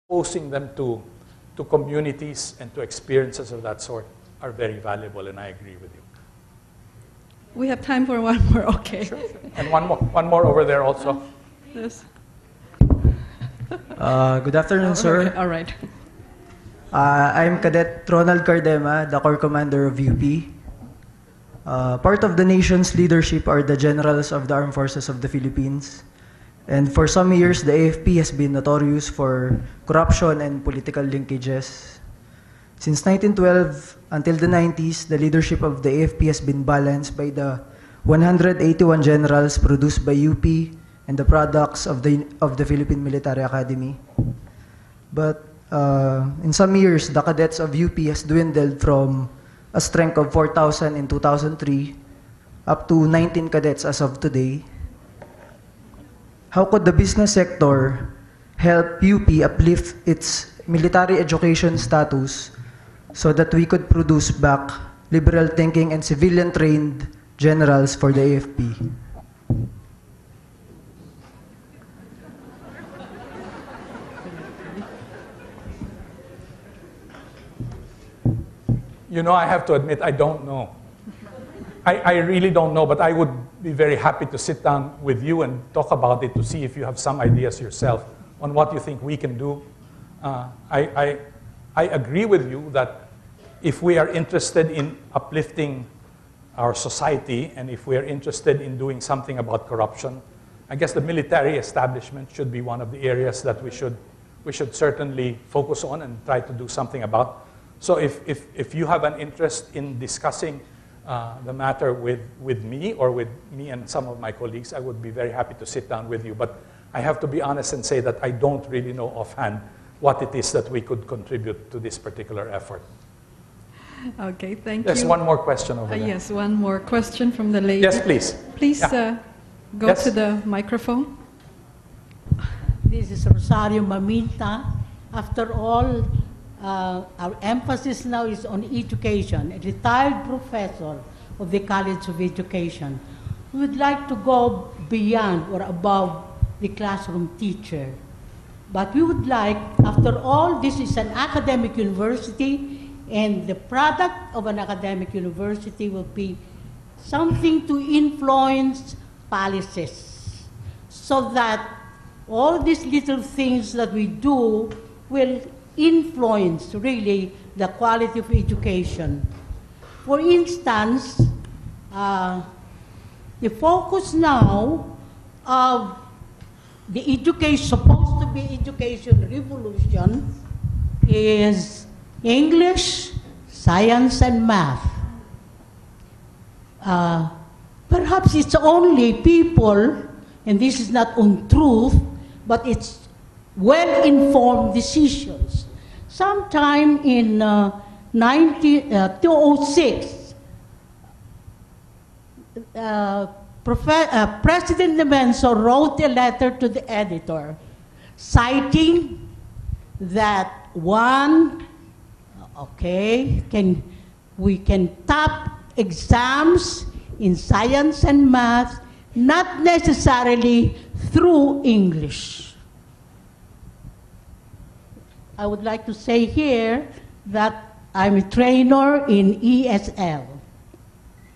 exposing them to communities and to experiences of that sort are very valuable, and I agree with you. We have time for one more, okay. Sure. And one more over there also. Yes. Good afternoon, sir. Okay, all right. I'm Cadet Ronald Cardema, the Corps Commander of UP. Part of the nation's leadership are the generals of the Armed Forces of the Philippines. And for some years, the AFP has been notorious for corruption and political linkages. Since 1912 until the 90s, the leadership of the AFP has been balanced by the 181 generals produced by UP and the products of the Philippine Military Academy. But in some years, the cadets of UP has dwindled from a strength of 4,000 in 2003 up to 19 cadets as of today. How could the business sector help UP uplift its military education status so that we could produce back liberal thinking and civilian-trained generals for the AFP? You know, I have to admit, I don't know. I really don't know, but I would be very happy to sit down with you and talk about it to see if you have some ideas yourself on what you think we can do. I agree with you that if we are interested in uplifting our society and if we are interested in doing something about corruption, I guess the military establishment should be one of the areas that we should certainly focus on and try to do something about. So if you have an interest in discussing the matter with me or with me and some of my colleagues, I would be very happy to sit down with you. But I have to be honest and say that I don't really know offhand what it is that we could contribute to this particular effort. Okay, thank you. There's one more question over there. Yes, one more question from the lady. Yes, please. Please Yeah. Go Yes. to the microphone. This is Rosario Maminta. After all, our emphasis now is on education. A retired professor of the College of Education. We would like to go beyond or above the classroom teacher. But we would like, after all, this is an academic university, and the product of an academic university will be something to influence policies, so that all these little things that we do will influence really the quality of education. For instance, the focus now of the education, supposed to be education revolution, is English, science, and math. Perhaps it's only people, and this is not untruth, but it's well-informed decisions. Sometime in 2006, President Nemenso wrote a letter to the editor citing that we can top exams in science and math, not necessarily through English. I would like to say here that I'm a trainer in ESL,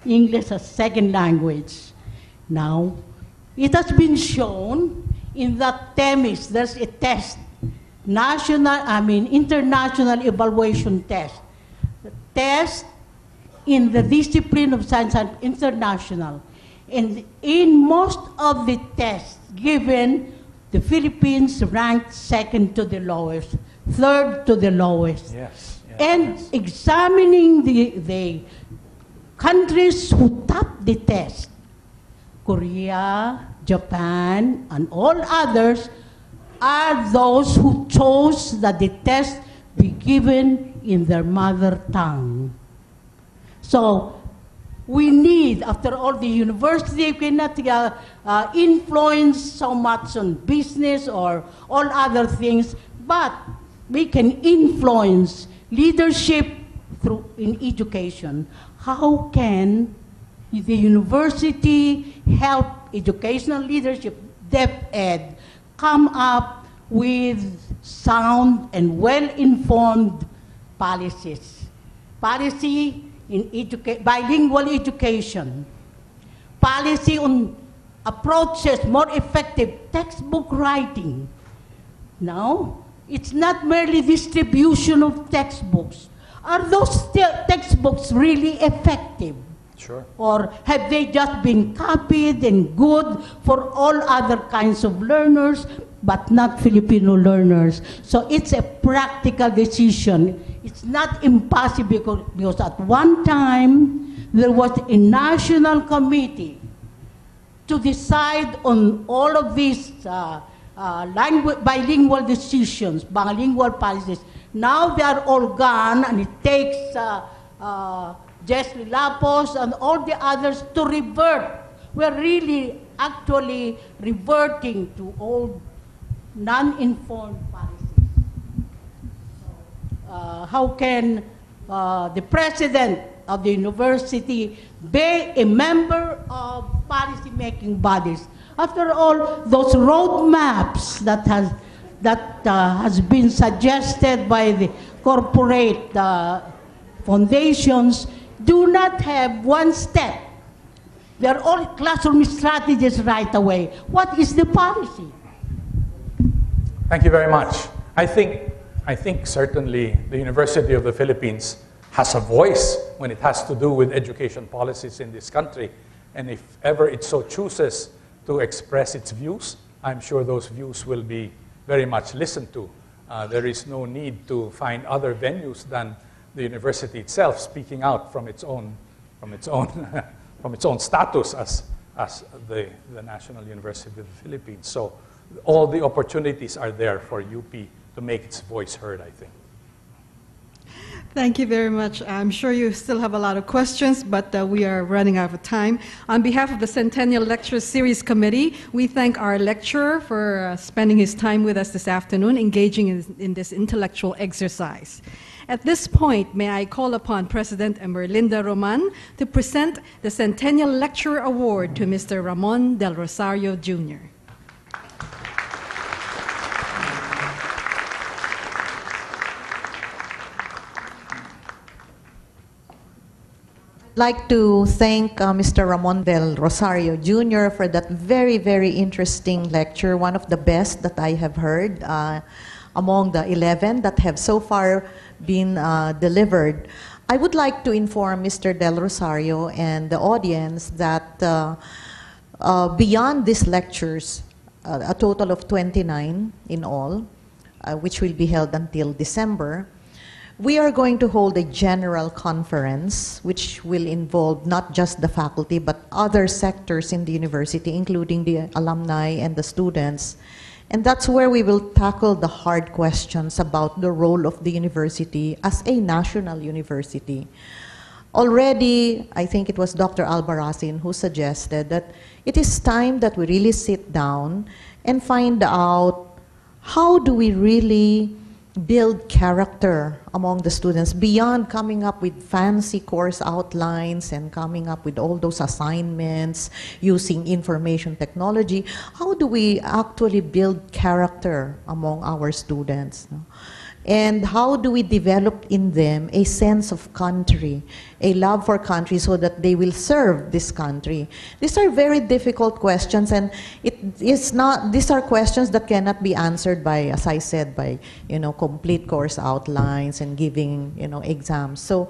English as Second Language. Now, it has been shown in that TEMIS, there's a test, international evaluation test. The test in the discipline of science and international. And in most of the tests given, the Philippines ranked second to the lowest, third to the lowest. Yes. And examining the countries who topped the test, Korea, Japan, and all others, are those who chose that the test be given in their mother tongue. So we need, after all, the university cannot influence so much on business or all other things, but we can influence leadership through in education. How can the university help educational leadership, DepEd, come up with sound and well-informed policies. Policy in bilingual education. Policy on approaches more effective textbook writing. Now, it's not merely distribution of textbooks. Are those textbooks really effective? Sure. Or have they just been copied and good for all other kinds of learners, but not Filipino learners? So it's a practical decision. It's not impossible because at one time there was a national committee to decide on all of these bilingual decisions, bilingual policies. Now they are all gone, and it takes Jesly Lapos and all the others to revert. We're really actually reverting to old non-informed policies. How can the president of the university be a member of policy-making bodies? After all, those roadmaps that has been suggested by the corporate foundations do not have one step. They are all classroom strategies right away. What is the policy? Thank you very much. I think certainly the University of the Philippines has a voice when it has to do with education policies in this country. And if ever it so chooses to express its views, I'm sure those views will be very much listened to. There is no need to find other venues than the university itself speaking out from its own status as the National University of the Philippines. So all the opportunities are there for UP to make its voice heard, I think. Thank you very much. I'm sure you still have a lot of questions, but we are running out of time. On behalf of the Centennial Lecture Series Committee, we thank our lecturer for spending his time with us this afternoon, engaging in this intellectual exercise. At this point, may I call upon President Emerlinda Roman to present the Centennial Lecturer Award to Mr. Ramon del Rosario Jr. I'd like to thank Mr. Ramon del Rosario Jr. for that very, very interesting lecture, one of the best that I have heard among the 11 that have so far been delivered. I would like to inform Mr. Del Rosario and the audience that beyond these lectures, a total of 29 in all, which will be held until December, we are going to hold a general conference which will involve not just the faculty but other sectors in the university, including the alumni and the students. And that's where we will tackle the hard questions about the role of the university as a national university. Already, I think it was Dr. Albarracin who suggested that it is time that we really sit down and find out how do we really build character among the students beyond coming up with fancy course outlines and coming up with all those assignments using information technology. How do we actually build character among our students? And how do we develop in them a sense of country, a love for country so that they will serve this country? These are very difficult questions, and these are questions that cannot be answered by, as I said, by, complete course outlines and giving, exams. So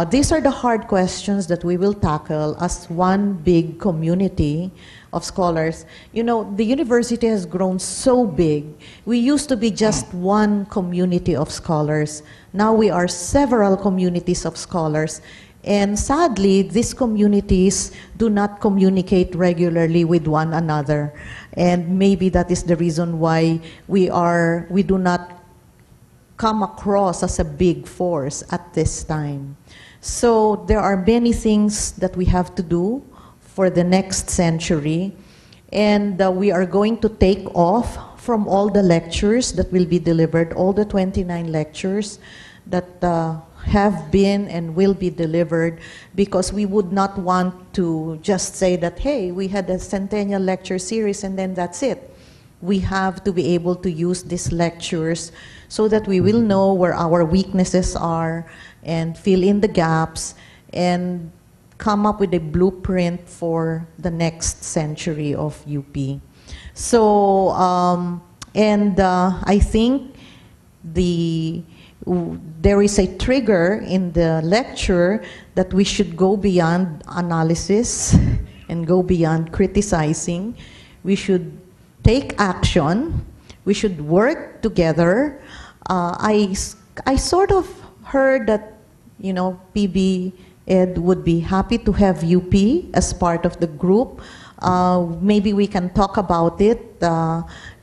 these are the hard questions that we will tackle as one big community of scholars. The university has grown so big. We used to be just one community of scholars. Now we are several communities of scholars. And sadly, these communities do not communicate regularly with one another. And maybe that is the reason why we do not come across as a big force at this time. So there are many things that we have to do for the next century, and we are going to take off from all the lectures that will be delivered, all the 29 lectures that have been and will be delivered, because we would not want to just say that, hey, we had a centennial lecture series and then that's it. we have to be able to use these lectures so that we will know where our weaknesses are and fill in the gaps and come up with a blueprint for the next century of UP. So, I think there is a trigger in the lecture that we should go beyond analysis and go beyond criticizing. We should take action. We should work together. I sort of heard that, you know, PB Ed would be happy to have UP as part of the group. Maybe we can talk about it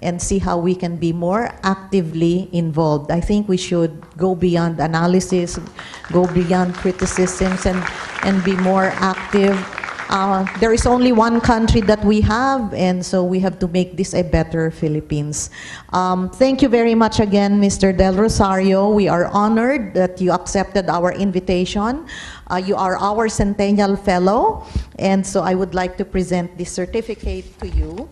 and see how we can be more actively involved. I think we should go beyond analysis, go beyond criticisms, and be more active. There is only one country that we have, and so we have to make this a better Philippines. Thank you very much again, Mr. Del Rosario. We are honored that you accepted our invitation. You are our Centennial Fellow, and so I would like to present this certificate to you.